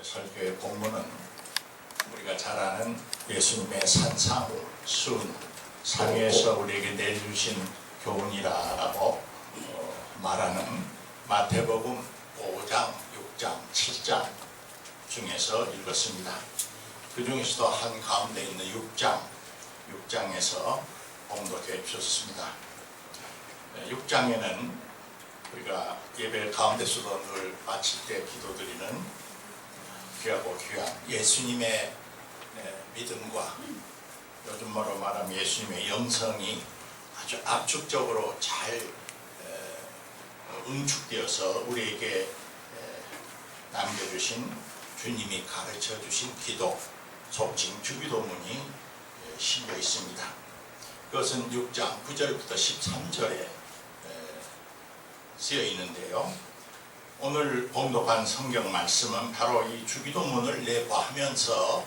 설교의 본문은 우리가 잘 아는 예수님의 산상, 순, 상에서 우리에게 내주신 교훈이라고 말하는 마태복음 5장, 6장, 7장 중에서 읽었습니다. 그 중에서도 한 가운데 있는 6장에서 봉독해 주셨습니다. 6장에는 우리가 예배 가운데서도 늘 마칠 때 기도드리는 귀하고 귀한 예수님의 믿음과 요즘 말로 말하면 예수님의 영성이 아주 압축적으로 잘 응축되어서 우리에게 남겨주신 주님이 가르쳐 주신 기도, 속칭 주기도문이 실려 있습니다. 그것은 6장 9절부터 13절에 쓰여 있는데요. 오늘 봉독한 성경 말씀은 바로 이 주기도문을 내포하면서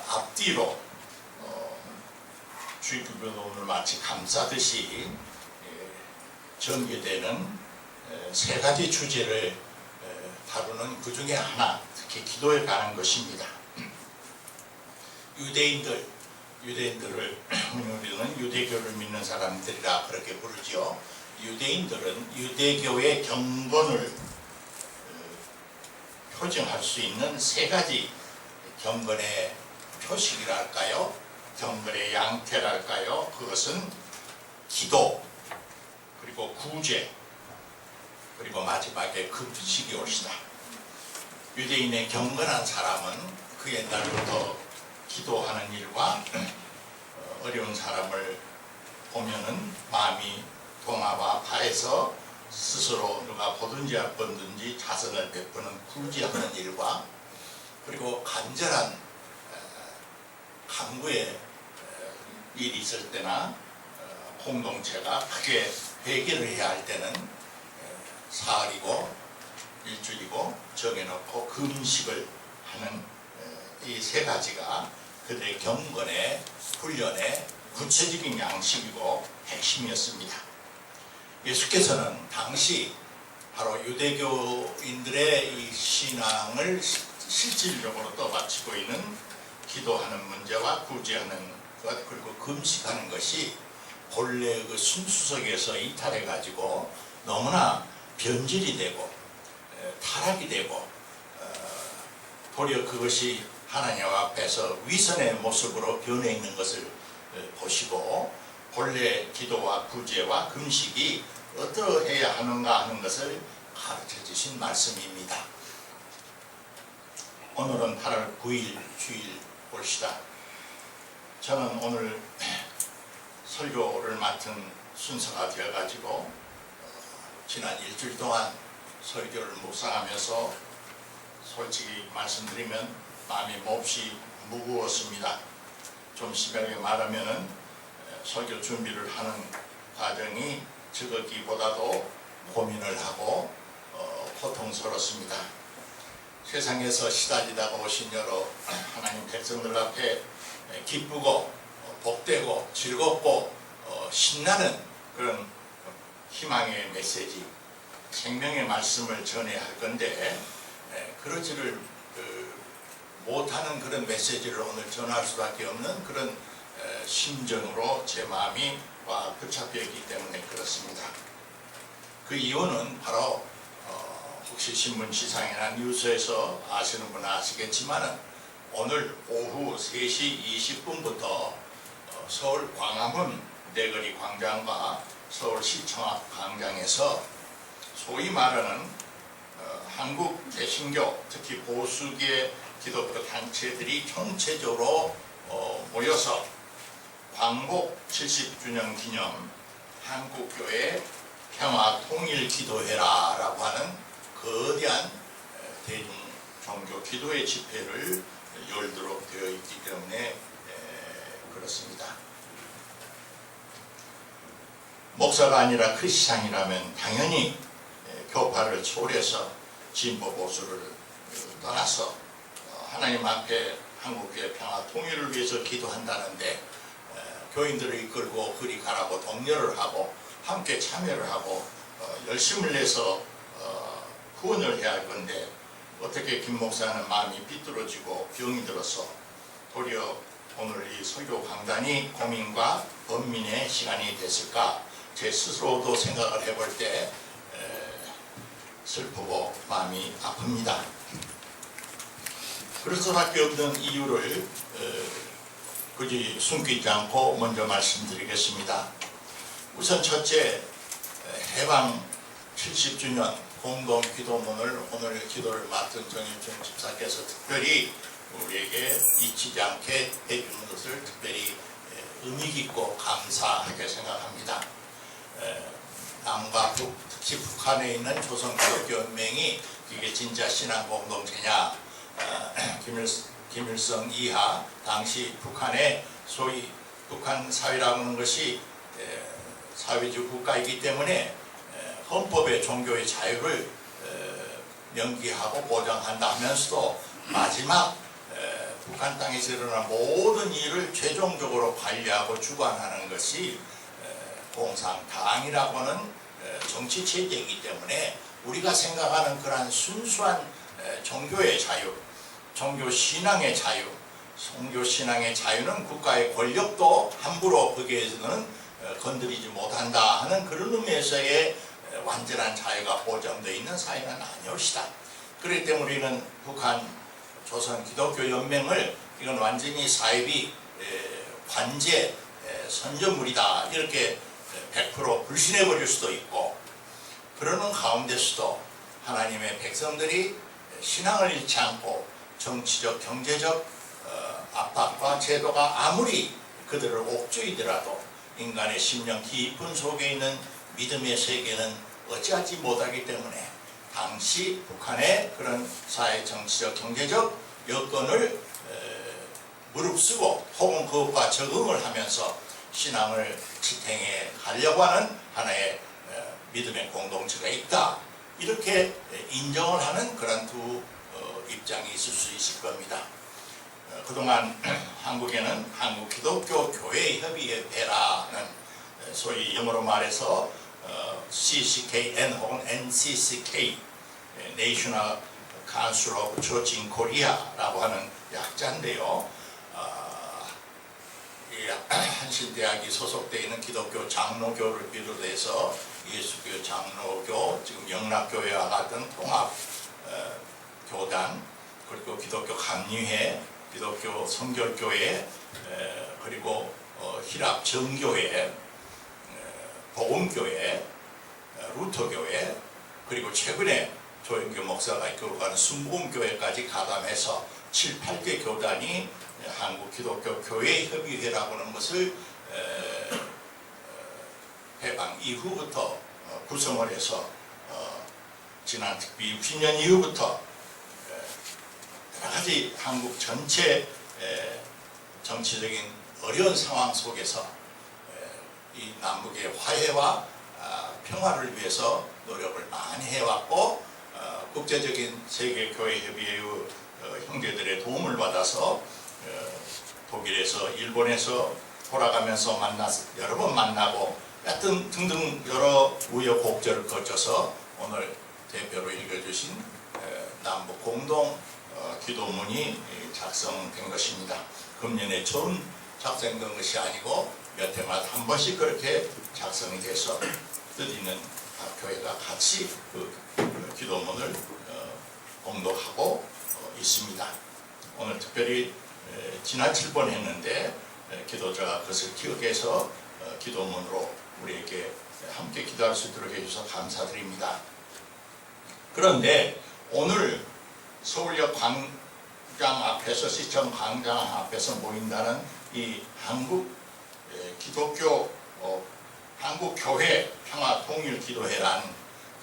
앞뒤로 주기도문을 마치 감싸듯이 전개되는 세 가지 주제를 다루는 그 중에 하나, 특히 기도에 관한 것입니다. 유대인들을 우리는 유대교를 믿는 사람들이라 그렇게 부르죠. 유대인들은 유대교의 경건을 표징할 수 있는 세 가지 경건의 표식이랄까요? 경건의 양태랄까요? 그것은 기도, 그리고 구제, 그리고 마지막에 금식이 옳시다. 유대인의 경건한 사람은 그 옛날부터 기도하는 일과 어려운 사람을 보면은 마음이 동화와 파해서 스스로 누가 보든지 안 보든지 자선을 베푸는 구제하는 일과, 그리고 간절한 간구의 일이 있을 때나 공동체가 크게 회개를 해야 할 때는 사흘이고 일주일이고 정해놓고 금식을 하는 이 세 가지가 그들의 경건의 훈련의 구체적인 양식이고 핵심이었습니다. 예수께서는 당시 바로 유대교인들의 이 신앙을 실질적으로 떠받치고 있는 기도하는 문제와 구제하는 것, 그리고 금식하는 것이 본래 그 순수 속에서 이탈해 가지고 너무나 변질이 되고 타락이 되고 도리어 그것이 하나님 앞에서 위선의 모습으로 변해 있는 것을 보시고 본래 기도와 구제와 금식이 어떠해야 하는가 하는 것을 가르쳐 주신 말씀입니다. 오늘은 8월 9일 주일 봅시다. 저는 오늘 설교를 맡은 순서가 되어가지고 지난 일주일 동안 설교를 묵상하면서 솔직히 말씀드리면 마음이 몹시 무거웠습니다. 좀 심하게 말하면은 설교 준비를 하는 과정이 즐겁기보다도 고민을 하고 고통스럽습니다. 세상에서 시달리다가 오신 여러 하나님 백성들 앞에 기쁘고 복되고 즐겁고 신나는 그런 희망의 메시지, 생명의 말씀을 전해야 할 건데 그러지를 못하는 그런 메시지를 오늘 전할 수밖에 없는 그런 심정으로 제 마음이 붙잡혀 있기 때문에 그렇습니다. 그 이유는 바로 혹시 신문 시상이나 뉴스에서 아시는 분은 아시겠지만 오늘 오후 3시 20분부터 서울 광화문 내거리 광장과 서울시청 앞 광장에서 소위 말하는 한국 개신교, 특히 보수계 기독교 단체들이 총체적으로 모여서 광복 70주년 기념 한국교회 평화통일기도회라 라고 하는 거대한 대중 종교 기도회 집회를 열도록 되어 있기 때문에 그렇습니다. 목사가 아니라 크리스찬이라면 당연히 교파를 초월해서 진보 보수를 떠나서 하나님 앞에 한국교회 평화통일을 위해서 기도한다는데 교인들을 이끌고 그리 가라고 독려를 하고 함께 참여를 하고 열심을 내서 후원을 해야 할 건데 어떻게 김 목사는 마음이 삐뚤어지고 병이 들어서 도리어 오늘 이 설교 강단이 고민과 번민의 시간이 됐을까? 제 스스로도 생각을 해볼 때 슬프고 마음이 아픕니다. 그럴 수밖에 없는 이유를 굳이 숨기지 않고 먼저 말씀드리겠습니다. 우선 첫째, 해방 70주년 공동 기도문을 오늘 기도를 맡은 정일준 집사께서 특별히 우리에게 잊히지 않게 해주는 것을 특별히 의미 깊고 감사하게 생각합니다. 남과 북, 특히 북한에 있는 조선기독교연맹이 이게 진짜 신앙 공동체냐, 김일성 이하 당시 북한의 소위 북한 사회라고 하는 것이 사회주의 국가이기 때문에 헌법에 종교의 자유를 명기하고 보장한다 하면서도 마지막 북한 땅에서 일어난 모든 일을 최종적으로 관리하고 주관하는 것이 공산당이라고 하는 정치체제이기 때문에 우리가 생각하는 그러한 순수한 종교의 자유, 종교신앙의 자유, 종교신앙의 자유는 국가의 권력도 함부로 거기에서는 건드리지 못한다 하는 그런 의미에서의 완전한 자유가 보장되어 있는 사회는 아니옵시다. 그렇기 때문에 우리는 북한 조선기독교연맹을 이건 완전히 사회비 관제 선전물이다 이렇게 100% 불신해버릴 수도 있고, 그러는 가운데서도 하나님의 백성들이 신앙을 잃지 않고 정치적 경제적 압박과 제도가 아무리 그들을 옥죄이더라도 인간의 심령 깊은 속에 있는 믿음의 세계는 어찌하지 못하기 때문에 당시 북한의 그런 사회 정치적 경제적 여건을 무릅쓰고 혹은 그것과 적응을 하면서 신앙을 지탱해 가려고 하는 하나의 믿음의 공동체가 있다, 이렇게 인정을 하는 그런 두 입장이 있을 수 있을 겁니다. 그동안 한국에는 한국기독교교회협의회라는 소위 영어로 말해서 CCKN 혹은 NCCK National Council of Church in Korea라고 하는 약자인데요. 한신대학이 소속되어 있는 기독교 장로교를 비롯해서 예수교 장로교, 지금 영락교회와 같은 통합 교단, 그리고 기독교 감리회, 기독교 성결교회, 그리고 희랍 정교회, 복음교회, 루터교회, 그리고 최근에 조영규 목사가 이끌어가는 순복음교회까지 가담해서 7, 8개 교단이 한국기독교교회협의회라고 하는 것을 해방 이후부터 구성을 해서 지난 특비 60년 이후부터 여러 가지 한국 전체 정치적인 어려운 상황 속에서 이 남북의 화해와 평화를 위해서 노력을 많이 해왔고, 국제적인 세계교회협의회의 형제들의 도움을 받아서 독일에서 일본에서 돌아가면서 여러 번 만나고 하여튼 등등 여러 우여곡절을 거쳐서 오늘 대표로 읽어주신 남북 공동 기도문이 작성된 것입니다. 금년에 처음 작성된 것이 아니고 몇 해마다 한 번씩 그렇게 작성이 돼서 뜻 있는 교회가 같이 그 기도문을 봉독하고 있습니다. 오늘 특별히 지나칠 뻔했는데 기도자가 그것을 기억해서 기도문으로 우리에게 함께 기도할 수 있도록 해주셔서 감사드립니다. 그런데 오늘 서울역 광장 앞에서, 시청 광장 앞에서 모인다는 이 한국 기독교 한국교회 평화통일기도회란,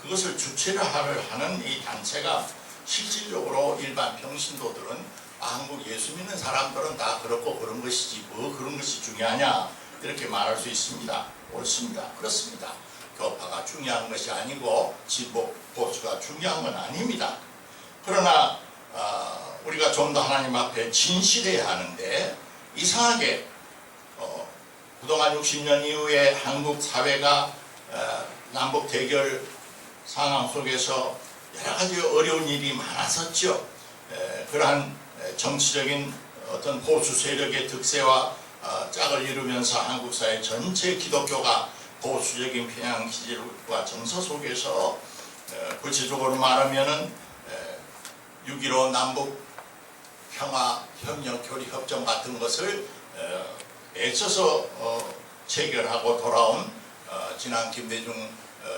그것을 주체를 하는 이 단체가 실질적으로 일반 평신도들은 한국 예수 믿는 사람들은 다 그렇고 그런 것이지 뭐 그런 것이 중요하냐 이렇게 말할 수 있습니다. 옳습니다. 그렇습니다. 교파가 중요한 것이 아니고 지복 보수가 중요한 건 아닙니다. 그러나 우리가 좀 더 하나님 앞에 진실해야 하는데, 이상하게 그동안 60년 이후에 한국 사회가 남북 대결 상황 속에서 여러 가지 어려운 일이 많았었죠. 그러한 정치적인 어떤 보수 세력의 득세와 짝을 이루면서 한국 사회 전체 기독교가 보수적인 편향 기질과 정서 속에서 구체적으로 말하면은 6.15 남북 평화 협력 교류 협정 같은 것을 애써서 체결하고 돌아온 지난 김대중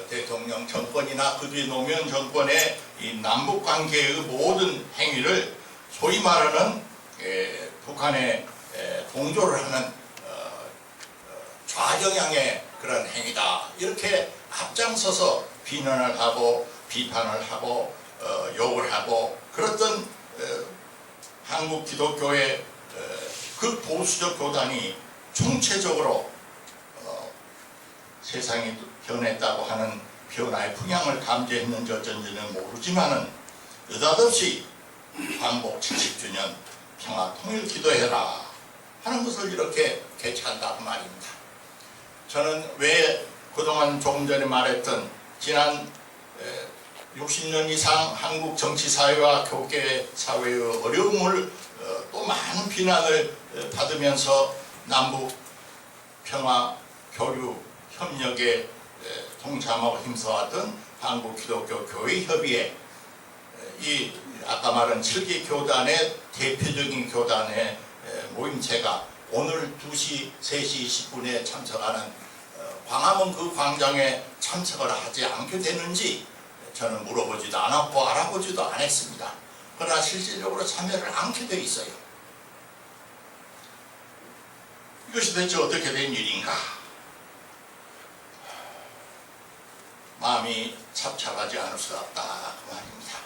대통령 정권이나 그 뒤 노무현 정권의 이 남북 관계의 모든 행위를 소위 말하는 북한에 동조를 하는 좌경향의 그런 행위다, 이렇게 앞장서서 비난을 하고 비판을 하고 욕을 하고 그랬던 한국 기독교의 그 보수적 교단이 총체적으로 세상이 변했다고 하는 변화의 풍향을 감지했는지 어쩐지는 모르지만은 느닷없이 광복 70주년 평화 통일 기도해라 하는 것을 이렇게 개최한다고 말입니다. 저는 왜 그동안 조금 전에 말했던 지난 60년 이상 한국 정치 사회와 교계 사회의 어려움을 또 많은 비난을 받으면서 남북 평화 교류 협력에 동참하고 힘써왔던 한국 기독교 교회 협의회, 이 아까 말한 7개 교단의 대표적인 교단의 모임체가 오늘 2시, 3시 20분에 참석하는 광화문 그 광장에 참석을 하지 않게 되는지 저는 물어보지도 않았고 알아보지도 않았습니다. 그러나 실질적으로 참여를 않게 돼 있어요. 이것이 대체 어떻게 된 일인가? 마음이 착잡하지 않을 수 없다 그 말입니다.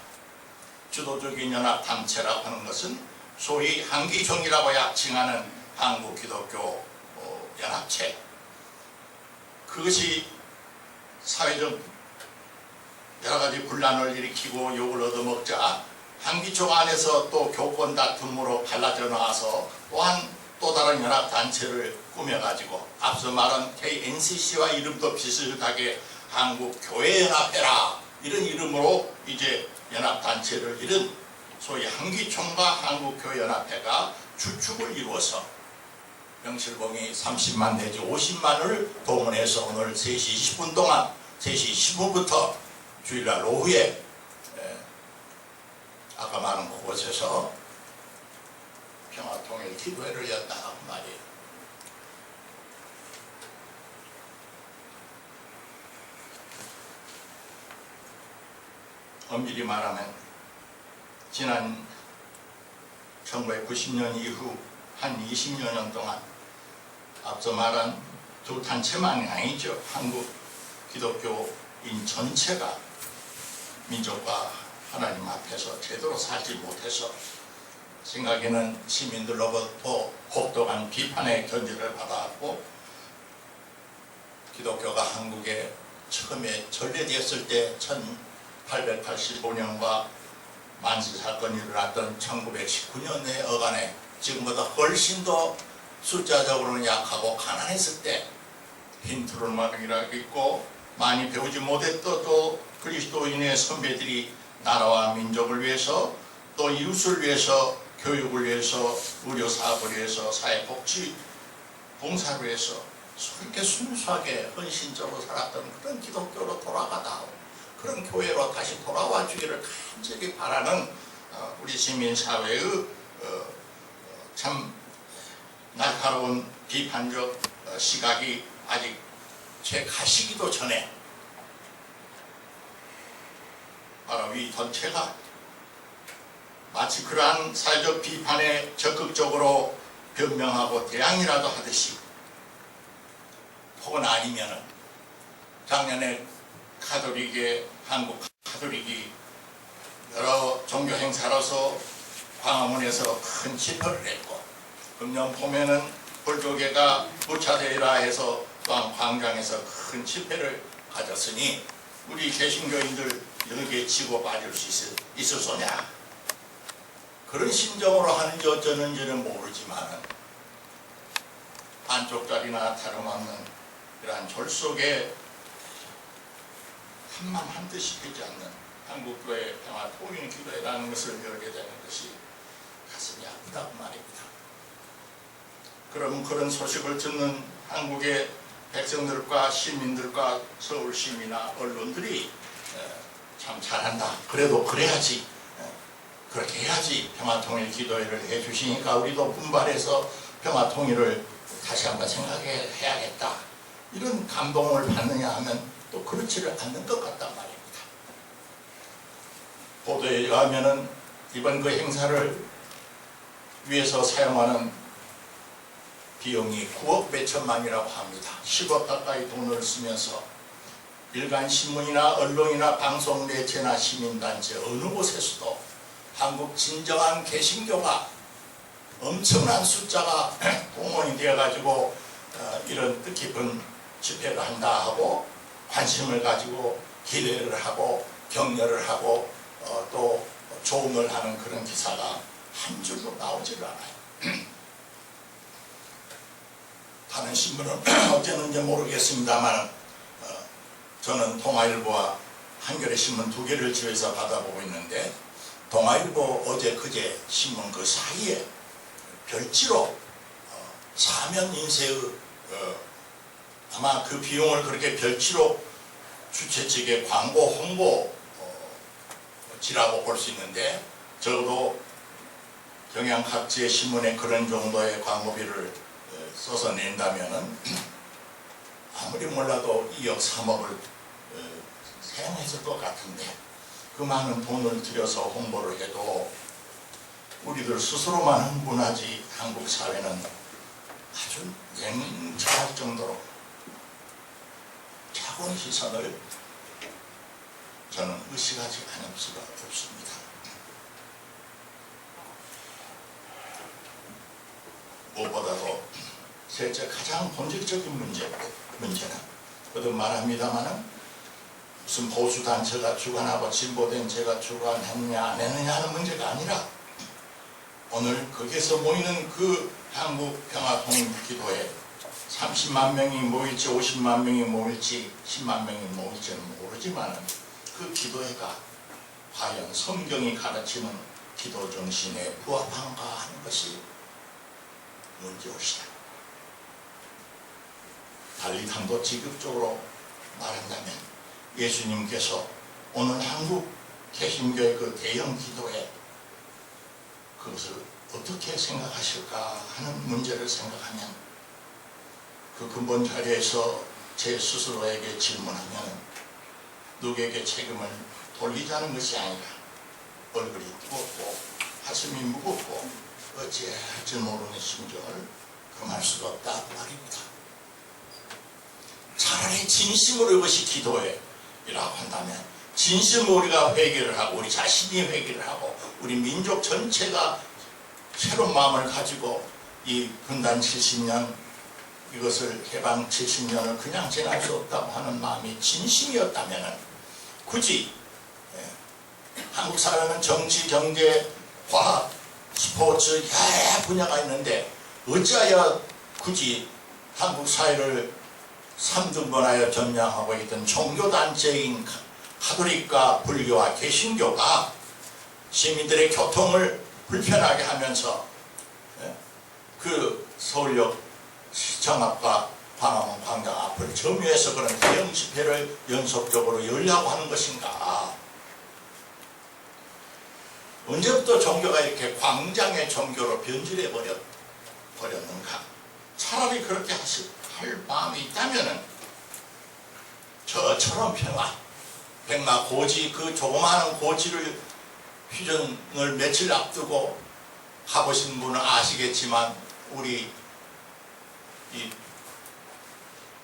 주도적인 연합 단체라고 하는 것은 소위 한기총이라고 약칭하는 한국 기독교 연합체, 그것이 사회적 여러 가지 분란을 일으키고 욕을 얻어먹자 한기총 안에서 또 교권 다툼으로 갈라져 나와서 또한 또 다른 연합 단체를 꾸며가지고 앞서 말한 KNCC와 이름도 비슷하게 한국교회연합회라 이런 이름으로 이제 연합단체를 이룬 소위 한기총과 한국교회연합회가 주축을 이루어서 명실공히 30만 내지 50만을 동원해서 오늘 3시 20분 동안 3시 20분부터 주일날 오후에 아까 말한 그곳에서 평화통일 기도회를 연다 그 말이에요. 엄밀히 말하면 지난 1990년 이후 한 20여 년 동안 앞서 말한 두 단체만이 아니죠. 한국 기독교인 전체가 민족과 하나님 앞에서 제대로 살지 못해서 생각에는 시민들로부터 혹독한 비판의 견제를 받아왔고, 기독교가 한국에 처음에 전래되었을 때 1885년과 만세 사건이 일어났던 1919년의 어간에 지금보다 훨씬 더 숫자적으로는 약하고 가난했을 때 흰투를막이라고 있고 많이 배우지 못했던 또 그리스도인의 선배들이 나라와 민족을 위해서 또 이웃을 위해서 교육을 위해서 의료 사업을 위해서 사회복지 봉사를 위해서 그렇게 순수하게 헌신적으로 살았던 그런 기독교로 돌아가다 그런 교회로 다시 돌아와 주기를 간절히 바라는 우리 시민사회의 참 날카로운 비판적 시각이 아직 제 가시기도 전에 바로 이 전체가 마치 그러한 사회적 비판에 적극적으로 변명하고 대항이라도 하듯이, 혹은 아니면은 작년에 한국 가톨릭이 여러 종교 행사로서 광화문에서 큰 집회를 했고, 금년 봄에는 불교계가 무차대라 해서 또한 광장에서 큰 집회를 가졌으니 우리 개신교인들 여기에 치고 빠질 수 있을 소냐? 그런 심정으로 하는지 어쩌는지는 모르지만 한쪽짜리나 다름없는 이러한 졸 속에 한마음 한뜻이 되지 않는 한국교회 평화 통일 기도회라는 것을 열게 되는 것이 가슴이 아프다고 말입니다. 그럼 그런 소식을 듣는 한국의 백성들과 시민들과 서울시민이나 언론들이 참 잘한다. 그래도 그래야지. 그렇게 해야지 평화통일 기도회를 해주시니까 우리도 분발해서 평화통일을 다시 한번 생각해야겠다. 이런 감동을 받느냐 하면 또 그렇지를 않는 것 같단 말입니다. 보도에 의하면 이번 그 행사를 위해서 사용하는 비용이 9억 몇천만이라고 합니다. 10억 가까이 돈을 쓰면서 일간 신문이나 언론이나 방송 매체나 시민단체 어느 곳에서도 한국 진정한 개신교가 엄청난 숫자가 동원이 되어가지고 이런 뜻깊은 집회를 한다 하고 관심을 가지고 기대를 하고 격려를 하고 또 조응을 하는 그런 기사가 한 줄로 나오지를 않아요. 다른 신문은 어쨌는지 모르겠습니다만 저는 동아일보와 한겨레 신문 두 개를 집에서 받아보고 있는데 동아일보 어제 그제 신문 그 사이에 별지로 사면 인쇄의 아마 그 비용을 그렇게 별지로 주최 측의 광고 홍보 지라고 볼 수 있는데 적어도 경향 각지의 신문에 그런 정도의 광고비를 써서 낸다면은 아무리 몰라도 2억 3억을 사용했을 것 같은데 그 많은 돈을 들여서 홍보를 해도 우리들 스스로만 흥분하지 한국 사회는 아주 냉철할 정도로 차가운 시선을 저는 의식하지 않을 수가 없습니다. 무엇보다도 셋째 가장 본질적인 문제는 거듭 말합니다마는 무슨 보수단체가 주관하고 진보된 제가 주관했느냐 안 했느냐 하는 문제가 아니라 오늘 거기에서 모이는 그 한국 평화통일기도에 30만 명이 모일지 50만 명이 모일지 10만 명이 모일지는 모르지만 그 기도회가 과연 성경이 가르치는 기도 정신에 부합한가 하는 것이 문제옵시다. 달리 단도직입적으로 말한다면 예수님께서 오늘 한국 개신교의 그 대형 기도회 그것을 어떻게 생각하실까 하는 문제를 생각하면 그 근본 자리에서 제 스스로에게 질문하면 누구에게 책임을 돌리자는 것이 아니라 얼굴이 뜨겁고 가슴이 무겁고 어찌해야 할지 모르는 심정을 금할 수가 없다 말입니다. 차라리 진심으로 이것이 기도회라고 한다면 진심으로 우리가 회개를 하고 우리 자신이 회개를 하고 우리 민족 전체가 새로운 마음을 가지고 이 분단 70년 이것을 해방 70년을 그냥 지날 수 없다고 하는 마음이 진심이었다면 굳이 한국 사회는 정치, 경제, 과학, 스포츠 여러 분야가 있는데 어찌하여 굳이 한국 사회를 3등분하여 점령하고 있던 종교단체인 가톨릭과 불교와 개신교가 시민들의 교통을 불편하게 하면서 그 서울역 시청 앞과 광화문 광장 앞을 점유해서 그런 대형 집회를 연속적으로 열려고 하는 것인가? 언제부터 종교가 이렇게 광장의 종교로 변질해 버렸는가? 차라리 그렇게 할 마음이 있다면은 저처럼 평화, 백마 고지 그 조그마한 고지를 휴전을 며칠 앞두고 가보신 분은 아시겠지만 우리 이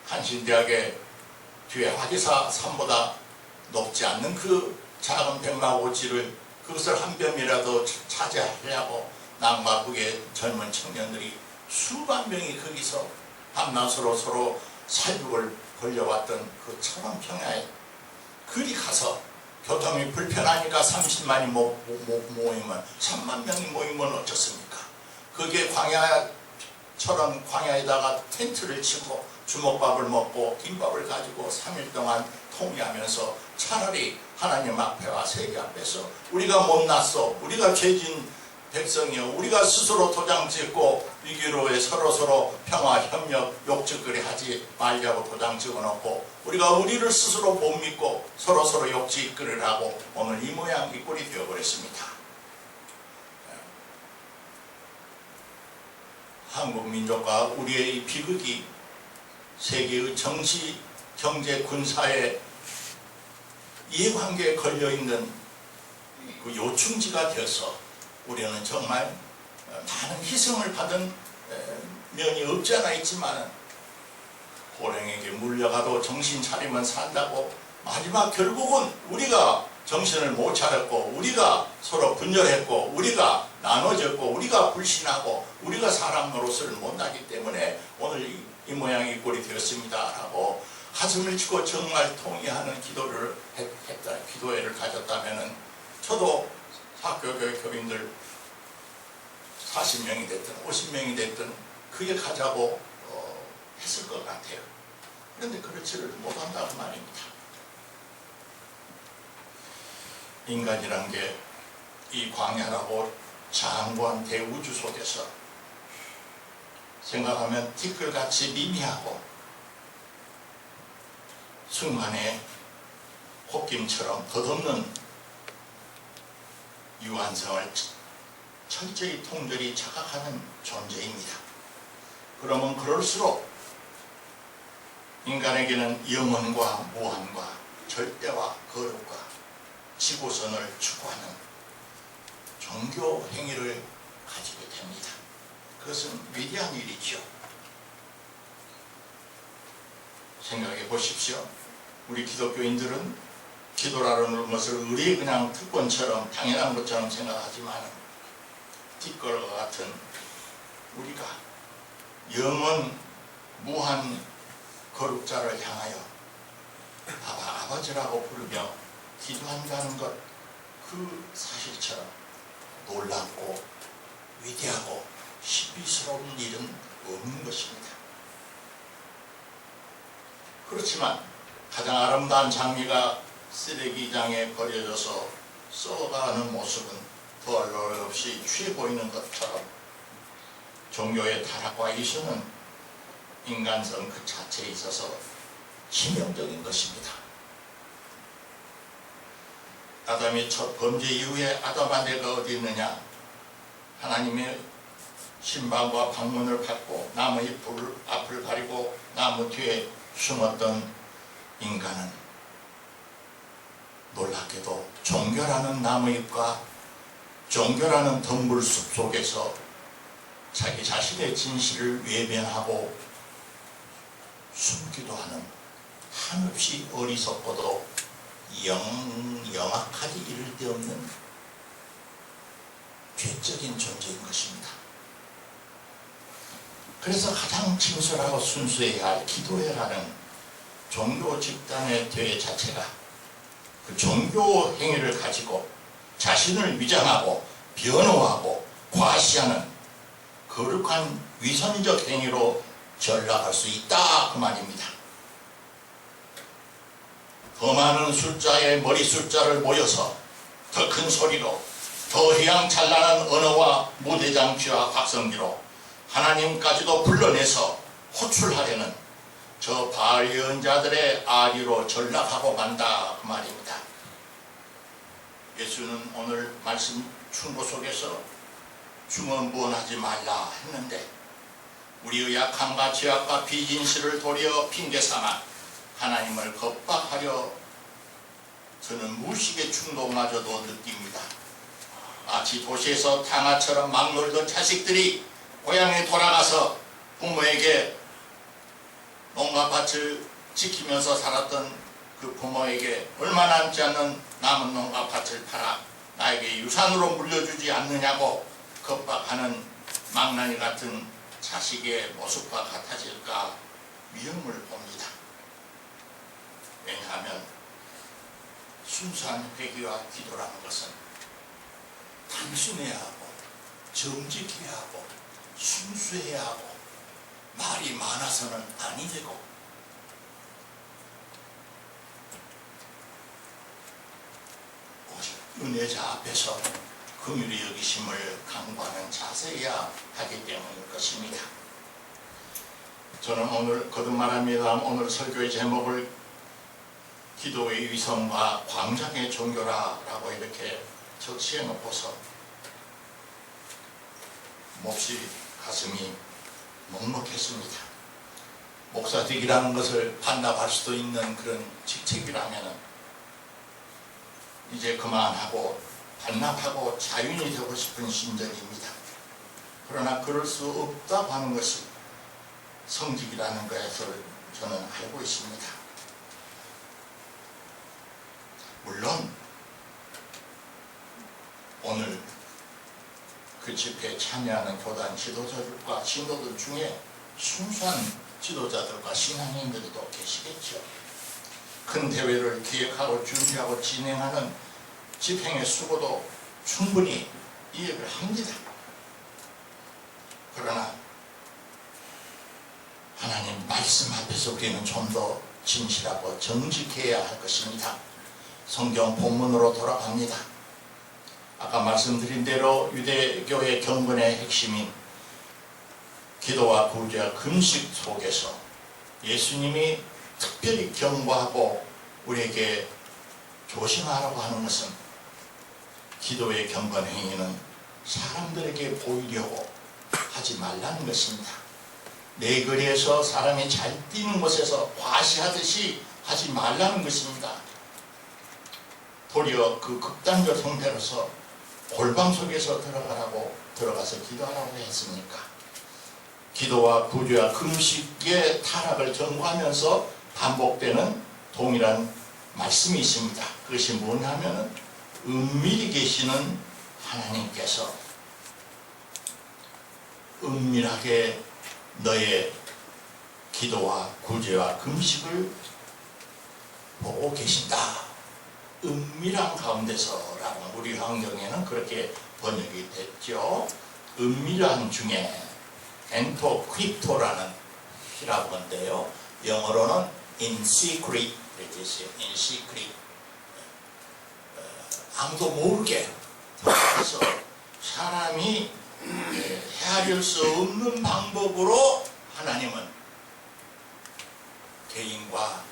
한신대학의 뒤에 화기사 산보다 높지 않는 그 작은 백마고지를 그것을 한 뼘이라도 차지하려고 남과북의 젊은 청년들이 수만 명이 거기서 밤낮으로 서로 살육을 벌려왔던 그 천원 평야에 그리 가서 교통이 불편하니까 30만이 모이면 3만 명이 모이면 어쩌습니까? 그게 광야처럼 광야에다가 텐트를 치고 주먹밥을 먹고 김밥을 가지고 3일 동안 통일하면서 차라리 하나님 앞에와 세계 앞에서 우리가 못났어, 우리가 죄진 백성이요, 우리가 스스로 도장 찍고 위기로에 서로서로 평화, 협력, 욕짓거리 하지 말자고 도장 찍어놓고 우리가 우리를 스스로 못 믿고 서로서로 욕짓거리를 하고 오늘 이 모양 이 꼴이 되어버렸습니다. 한국 민족과 우리의 이 비극이 세계의 정치, 경제, 군사의 이해관계에 걸려있는 그 요충지가 되어서 우리는 정말 많은 희생을 받은 면이 없지 않아 있지만 호령에게 물려가도 정신 차리면 산다고 마지막 결국은 우리가 정신을 못 차렸고 우리가 서로 분열했고 우리가 나눠졌고 우리가 불신하고 우리가 사람 노릇을 못하기 때문에 오늘 이 모양이 꼴이 되었습니다 라고 가슴을 치고 정말 통의하는 기도를 했다, 기도회를 가졌다면은 저도 학교교회 교인들 40명이 됐든 50명이 됐든 그게 가자고 했을 것 같아요. 그런데 그렇지를 못한다는 말입니다. 인간이란 게 이 광야라고 장구한 대우주 속에서 생각하면 티끌같이 미미하고 순간에 콧김처럼 덧없는 유한성을 철저히 통절히 자각하는 존재입니다. 그러면 그럴수록 인간에게는 영원과 무한과 절대와 거룩과 지구선을 추구하는 종교 행위를 가지게 됩니다. 그것은 위대한 일이죠. 생각해 보십시오. 우리 기독교인들은 기도라는 것을 우리 그냥 특권처럼 당연한 것처럼 생각하지만 뒷걸과 같은 우리가 영원 무한 거룩자를 향하여 아버지라고 부르며 기도한다는 것, 그 사실처럼 놀랍고 위대하고 신비스러운 일은 없는 것입니다. 그렇지만 가장 아름다운 장미가 쓰레기장에 버려져서 썩어가는 모습은 더할 나위 없이 취해 보이는 것처럼 종교의 타락과 이슈는 인간성 그 자체에 있어서 치명적인 것입니다. 아담이 첫 범죄 이후에 아담아 내가 어디 있느냐, 하나님의 신방과 방문을 받고 나무의 불 앞을 가리고 나무 뒤에 숨었던 인간은 놀랍게도 종교라는 나무잎과 종교라는 덤불숲 속에서 자기 자신의 진실을 외면하고 숨기도 하는 한없이 어리석고도 영악하기 이를 데 없는 죄적인 존재인 것입니다. 그래서 가장 진솔하고 순수해야 할 기도회라는 종교 집단의 대회 자체가 그 종교 행위를 가지고 자신을 위장하고 변호하고 과시하는 거룩한 위선적 행위로 전락할 수 있다 그 말입니다. 더 많은 숫자의 머리 숫자를 모여서 더 큰 소리로 더 휘황찬란한 언어와 무대장치와 각성기로 하나님까지도 불러내서 호출하려는 저 바알 예언자들의 아리로 전락하고 만다 그 말입니다. 예수는 오늘 말씀 충고 속에서 중언부언하지 말라 했는데 우리의 약함과 죄악과 비진실을 도리어 핑계삼아 하나님을 겁박하려 저는 무식의 충동마저도 느낍니다. 마치 도시에서 탕아처럼 막 놀던 자식들이 고향에 돌아가서 부모에게 농가밭을 지키면서 살았던 그 부모에게 얼마 남지 않는 남은 농가밭을 팔아 나에게 유산으로 물려주지 않느냐고 겁박하는 망나니 같은 자식의 모습과 같아질까 위험을 봅니다. 왜냐하면 순수한 회개와 기도라는 것은 단순해야 하고 정직해야 하고 순수해야 하고 말이 많아서는 아니 되고 은혜자 앞에서 긍휼히 여기심을 강구하는 자세여야 하기 때문일 것입니다. 저는 오늘 거듭 말합니다. 오늘 설교의 제목을 기도의 위성과 광장의 종교라라고 이렇게 적시해 놓고서 몹시 가슴이 먹먹했습니다. 목사직이라는 것을 반납할 수도 있는 그런 직책이라면 이제 그만하고 반납하고 자윤이 되고 싶은 심정입니다. 그러나 그럴 수 없다고 하는 것이 성직이라는 것을 저는 알고 있습니다. 물론 오늘 그 집회에 참여하는 교단 지도자들과 신도들 중에 순수한 지도자들과 신앙인들도 계시겠죠. 큰 대회를 기획하고 준비하고 진행하는 집행의 수고도 충분히 이해를 합니다. 그러나 하나님 말씀 앞에서 우리는 좀 더 진실하고 정직해야 할 것입니다. 성경 본문으로 돌아갑니다. 아까 말씀드린 대로 유대교의 경건의 핵심인 기도와 구제와 금식 속에서 예수님이 특별히 경고하고 우리에게 조심하라고 하는 것은 기도의 경건 행위는 사람들에게 보이려고 하지 말라는 것입니다. 내 거리에서 사람이 잘 뛰는 곳에서 과시하듯이 하지 말라는 것입니다. 도리어 그 극단적 형태로서 골방 속에서 들어가서 기도하라고 했으니까 기도와 구제와 금식의 타락을 경고하면서 반복되는 동일한 말씀이 있습니다. 그것이 뭐냐면 은밀히 계시는 하나님께서 은밀하게 너의 기도와 구제와 금식을 보고 계신다. 은밀한 가운데서라고 우리 환경에는 그렇게 번역이 됐죠. 은밀한 중에 엔토크립토라는 히라보인데요. 영어로는 in secret 이렇게 있어요. in secret. 아무도 모르게 그래서 사람이 헤아릴 수 없는 방법으로 하나님은 개인과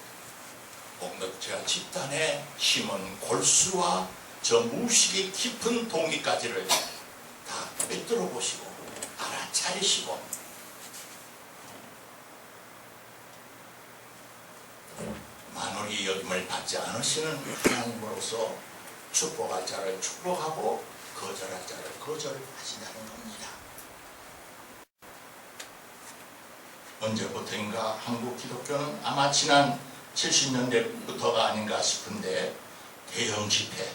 공동체와 집단에 심은 골수와 저 무식의 깊은 동기까지를 다 꿰뚫어 보시고 알아차리시고 만월이 여김을 받지 않으시는 하나님으로서 축복할 자를 축복하고 거절할 자를 거절하신다는 겁니다. 언제부터인가 한국 기독교는 아마 지난 70년대부터가 아닌가 싶은데 대형 집회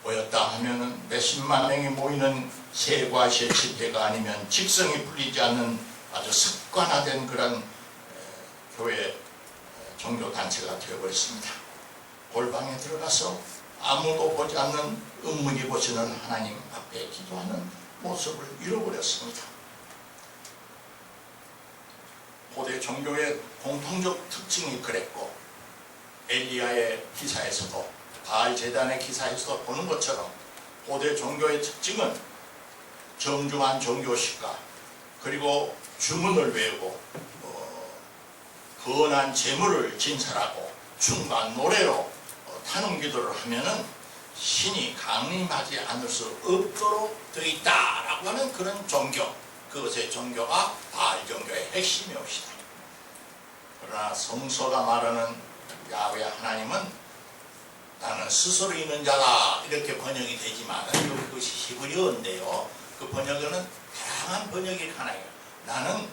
모였다 하면은 몇십만 명이 모이는 세과시 집회가 아니면 직성이 풀리지 않는 아주 습관화된 그런 교회 종교단체가 되어버렸습니다. 골방에 들어가서 아무도 보지 않는 은문이 보시는 하나님 앞에 기도하는 모습을 잃어버렸습니다. 고대 종교의 공통적 특징이 그랬고 엘리야의 기사에서도 바알 제단의 기사에서도 보는 것처럼 고대 종교의 특징은 정중한 종교식과 그리고 주문을 외우고 거한 제물을 진찰하고 춤과 노래로 탄원 기도를 하면은 신이 강림하지 않을 수 없도록 되어 있다라고 하는 그런 종교, 그것의 종교가 바알 종교의 핵심이옵시다. 그러나 성서가 말하는 야훼 하나님은 나는 스스로 있는 자다 이렇게 번역이 되지만 그것이 히브리어인데요. 그 번역에는 다양한 번역이 하나예요. 나는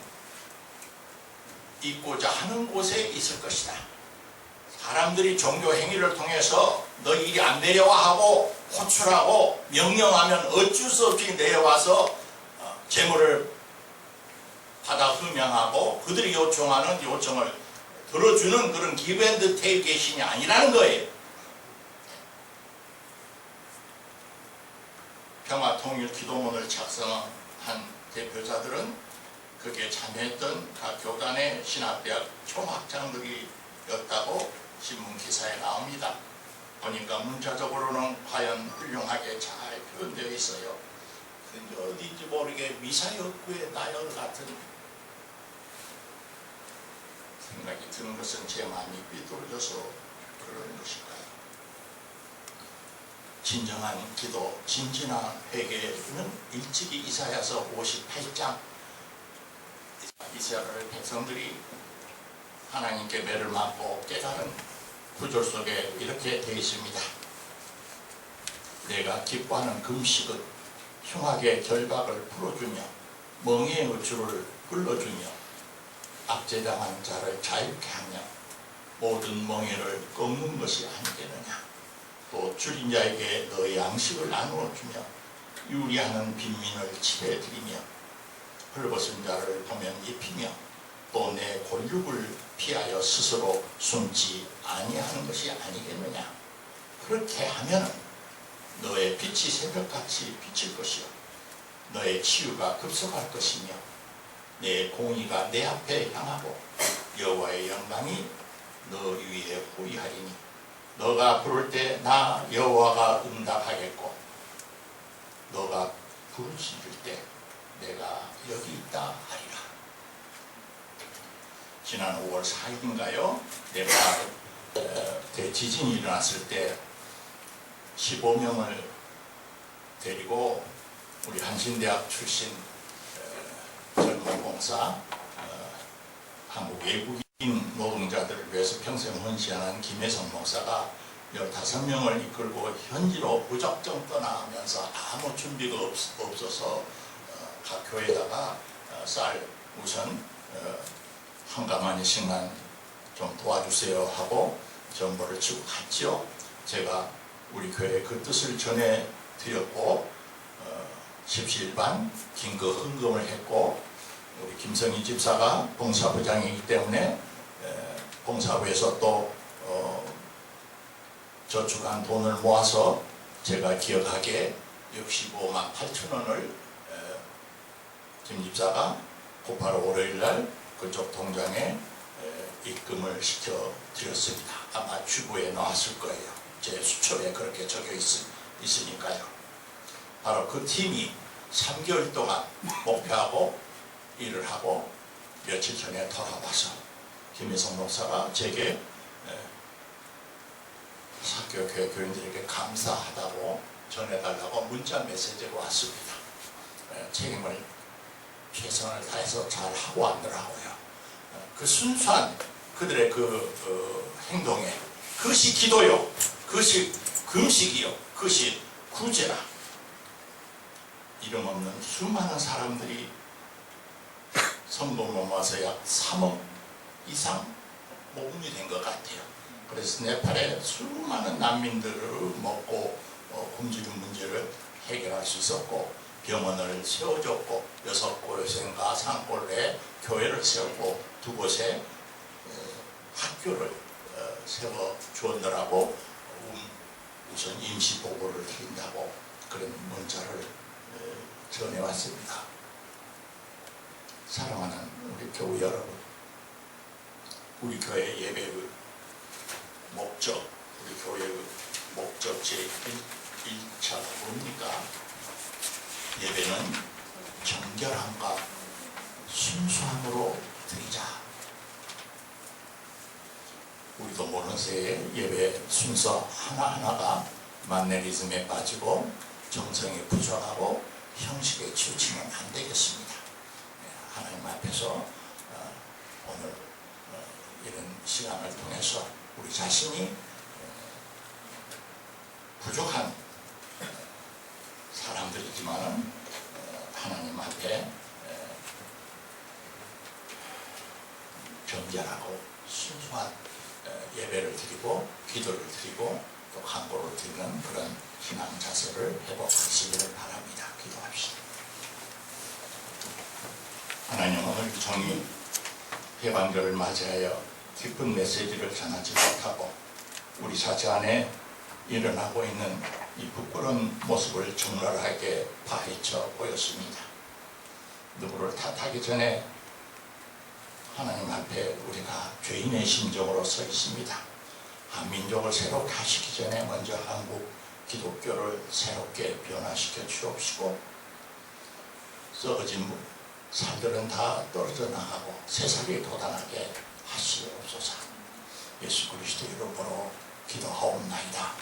있고자 하는 곳에 있을 것이다. 사람들이 종교 행위를 통해서 너 이리 안 내려와 하고 호출하고 명령하면 어쩔 수 없이 내려와서 재물을 받아 흠양하고 그들이 요청하는 요청을 들어주는 그런 기브앤드 테이크 계신이 아니라는 거예요. 평화통일 기도문을 작성한 대표자들은 거기에 참여했던 각 교단의 신학대학 총학장들이었다고 신문 기사에 나옵니다. 보니까 문자적으로는 과연 훌륭하게 잘 표현되어 있어요. 근데 어딘지 모르게 미사역구의 나열 같은 생각이 드는 것은 제 마음이 삐뚤어져서 그러는 것일까요? 진정한 기도, 진진한 회개는 일찍이 이사야서 58장 이스라엘 백성들이 하나님께 매를 맞고 깨달은 구절 속에 이렇게 되어 있습니다. 내가 기뻐하는 금식은 흉악의 결박을 풀어주며 멍에의 의주를 끌어주며 압제당한 자를 자유케 하며 모든 멍에를 꺾는 것이 아니겠느냐. 또 줄인 자에게 너의 양식을 나누어주며 유리하는 빈민을 치료해드리며 헐벗은 자를 보면 입히며 또 내 골육을 피하여 스스로 숨지 아니하는 것이 아니겠느냐. 그렇게 하면 너의 빛이 새벽같이 비칠 것이요 너의 치유가 급속할 것이며 내 공의가 내 앞에 향하고 여호와의 영광이 너 위에 호위하리니 너가 부를 때 나 여호와가 응답하겠고 너가 부르짖을 때 내가 여기 있다 하리라. 지난 5월 4일인가요? 네팔 대지진이 일어났을 때 15명을 데리고 우리 한신대학 출신 젊은 봉사 한국 외국인 노동자들을 위해서 평생 헌신하는 김혜성 목사가 15명을 이끌고 현지로 무작정 떠나면서 아무 준비가 없어서 각 교회에다가 쌀 우선 한 가마니씩만 좀 도와주세요 하고 정보를 주고 갔죠. 제가 우리 교회에 그 뜻을 전해 드렸고 십시일반 긴급 헌금을 했고 우리 김성희 집사가 봉사부장이기 때문에 봉사부에서 또 저축한 돈을 모아서 제가 기억하기에 65만 8천 원을 김 집사가 9.85 월요일날 그쪽 통장에 입금을 시켜드렸습니다. 아마 주부에 나왔을 거예요. 제 수첩에 그렇게 적혀 있으니까요. 바로 그 팀이 3개월 동안 목표하고 일을 하고 며칠 전에 돌아와서 김혜성 목사가 제게 사교교회 교인들에게 감사하다고 전해달라고 문자 메시지가 왔습니다. 책임을 최선을 다해서 잘 하고 왔더라고요. 그 순수한 그들의 그 행동에 그것이 기도요, 그것이 금식이요, 그것이 구제라. 이름 없는 수많은 사람들이 성공을 와서 약 3억 이상 모금이 된 것 같아요. 그래서 네팔의 수많은 난민들을 먹고 굶주린 문제를 해결할 수 있었고 병원을 세워줬고 6곳인가 산골에 교회를 세우고 2곳에 학교를 세워주었느라고 우선 임시보고를 드린다고 그런 문자를 전해왔습니다. 사랑하는 우리 교우 여러분, 우리 교회 예배의 목적, 우리 교회의 목적 제1차가 뭡니까? 예배는 정결함과 순수함으로 드리자. 우리도 모르는 새에 예배 순서 하나하나가 만네리즘에 빠지고 정성이 부족하고 형식에 치우치면 안 되겠습니다. 하나님 앞에서 오늘 이런 시간을 통해서 우리 자신이 부족한 사람들이지만 하나님 앞에 정결하고 순수한 예배를 드리고 기도를 드리고 또 간구를 드리는 그런 신앙 자세를 회복하시기를 바랍니다. 기도합시다. 하나님, 오늘 종이 해방절을 맞이하여 기쁜 메시지를 전하지 못하고 우리 자체 안에 일어나고 있는 이 부끄러운 모습을 적나라하게 파헤쳐 보였습니다. 누구를 탓하기 전에 하나님 앞에 우리가 죄인의 심정으로 서 있습니다. 한민족을 새롭게 하시기 전에 먼저 한국 기독교를 새롭게 변화시켜 주옵시고, 썩어진 살들은 다 떨어져 나가고 새살이 돋아나게 하시옵소서. 예수 그리스도 이름으로 기도하옵나이다.